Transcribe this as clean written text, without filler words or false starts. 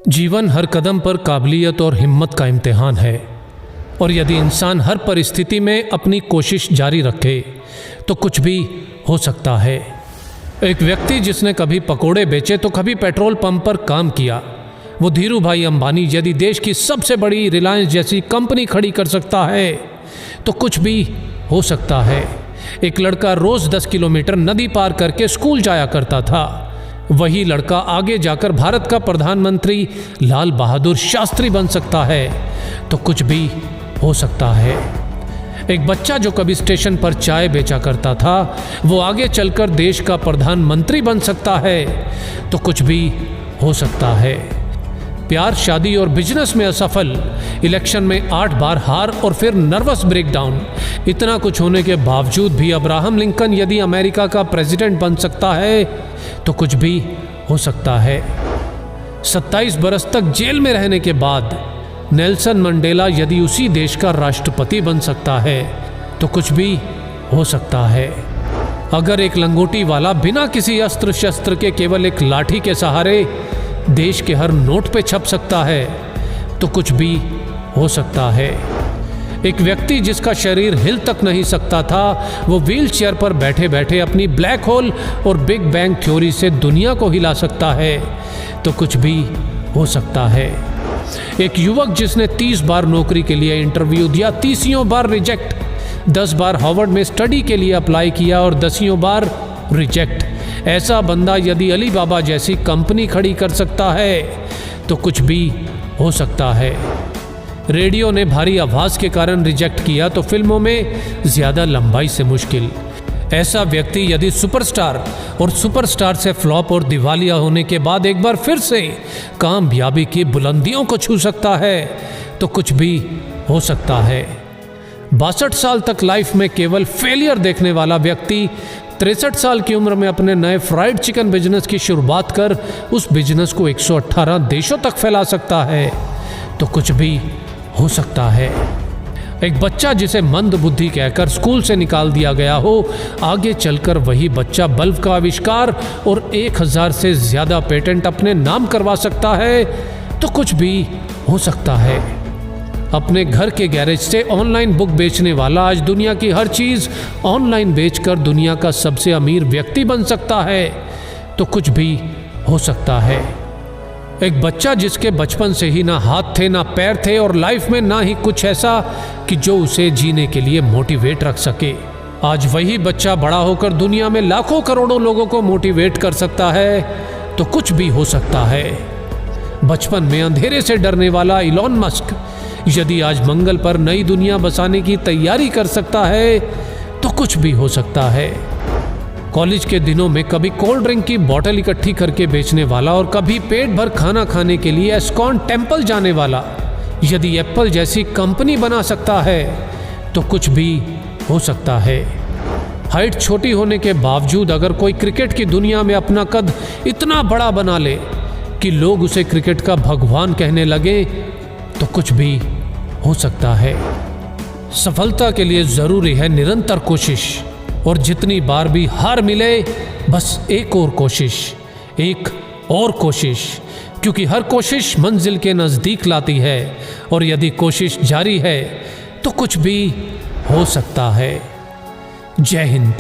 जीवन हर कदम पर काबिलियत और हिम्मत का इम्तिहान है, और यदि इंसान हर परिस्थिति में अपनी कोशिश जारी रखे तो कुछ भी हो सकता है। एक व्यक्ति जिसने कभी पकोड़े बेचे तो कभी पेट्रोल पंप पर काम किया, वो धीरू भाई अंबानी यदि देश की सबसे बड़ी रिलायंस जैसी कंपनी खड़ी कर सकता है तो कुछ भी हो सकता है। एक लड़का रोज 10 किलोमीटर नदी पार करके स्कूल जाया करता था, वही लड़का आगे जाकर भारत का प्रधानमंत्री लाल बहादुर शास्त्री बन सकता है, तो कुछ भी हो सकता है। एक बच्चा जो कभी स्टेशन पर चाय बेचा करता था, वो आगे चलकर देश का प्रधानमंत्री बन सकता है, तो कुछ भी हो सकता है। प्यार, शादी और बिजनेस में असफल, इलेक्शन में 8 बार हार और फिर नर्वस ब्रेकडाउन, इतना कुछ होने के बावजूद भी अब्राहम लिंकन यदि अमेरिका का प्रेसिडेंट बन सकता है तो कुछ भी हो सकता है। 27 बरस तक जेल में रहने के बाद नेल्सन मंडेला यदि उसी देश का राष्ट्रपति बन सकता है तो कुछ भी हो सकता है। अगर एक लंगोटी वाला बिना किसी अस्त्र शस्त्र के केवल एक लाठी के सहारे देश के हर नोट पे छप सकता है तो कुछ भी हो सकता है। एक व्यक्ति जिसका शरीर हिल तक नहीं सकता था, वो व्हील चेयर पर बैठे बैठे अपनी ब्लैक होल और बिग बैंग थ्योरी से दुनिया को हिला सकता है, तो कुछ भी हो सकता है। एक युवक जिसने 30 बार नौकरी के लिए इंटरव्यू दिया, 30 बार रिजेक्ट, 10 बार हार्वर्ड में स्टडी के लिए अप्लाई किया और 10 बार रिजेक्ट, ऐसा बंदा यदि अली बाबा जैसी कंपनी खड़ी कर सकता है तो कुछ भी हो सकता है। रेडियो ने भारी आवाज के कारण रिजेक्ट किया तो फिल्मों में ज्यादा लंबाई से मुश्किल। ऐसा व्यक्ति यदि सुपरस्टार और सुपरस्टार से फ्लॉप और दिवालिया होने के बाद एक बार फिर से कामयाबी की बुलंदियों को छू सकता है तो कुछ भी हो सकता है। 62 साल तक लाइफ में केवल फेलियर देखने वाला व्यक्ति 63 साल की उम्र में अपने नए फ्राइड चिकन बिजनेस की शुरुआत कर उस बिजनेस को 118 देशों तक फैला सकता है, तो कुछ भी हो सकता है। एक बच्चा जिसे मंद बुद्धि कहकर स्कूल से निकाल दिया गया हो, आगे चलकर वही बच्चा बल्ब का आविष्कार और 1000 से ज्यादा पेटेंट अपने नाम करवा सकता है, तो कुछ भी हो सकता है। अपने घर के गैरेज से ऑनलाइन बुक बेचने वाला आज दुनिया की हर चीज ऑनलाइन बेचकर दुनिया का सबसे अमीर व्यक्ति बन सकता है, तो कुछ भी हो सकता है। एक बच्चा जिसके बचपन से ही ना हाथ थे ना पैर थे और लाइफ में ना ही कुछ ऐसा कि जो उसे जीने के लिए मोटिवेट रख सके, आज वही बच्चा बड़ा होकर दुनिया में लाखों करोड़ों लोगों को मोटिवेट कर सकता है, तो कुछ भी हो सकता है। बचपन में अंधेरे से डरने वाला इलॉन मस्क यदि आज मंगल पर नई दुनिया बसाने की तैयारी कर सकता है तो कुछ भी हो सकता है। कॉलेज के दिनों में कभी कोल्ड ड्रिंक की बोतल इकट्ठी करके बेचने वाला और कभी पेट भर खाना खाने के लिए एस्कॉन टेम्पल जाने वाला यदि एप्पल जैसी कंपनी बना सकता है तो कुछ भी हो सकता है। हाइट छोटी होने के बावजूद अगर कोई क्रिकेट की दुनिया में अपना कद इतना बड़ा बना ले कि लोग उसे क्रिकेट का भगवान कहने लगे तो कुछ भी हो सकता है। सफलता के लिए जरूरी है निरंतर कोशिश, और जितनी बार भी हार मिले बस एक और कोशिश, एक और कोशिश, क्योंकि हर कोशिश मंजिल के नजदीक लाती है, और यदि कोशिश जारी है तो कुछ भी हो सकता है। जय हिंद।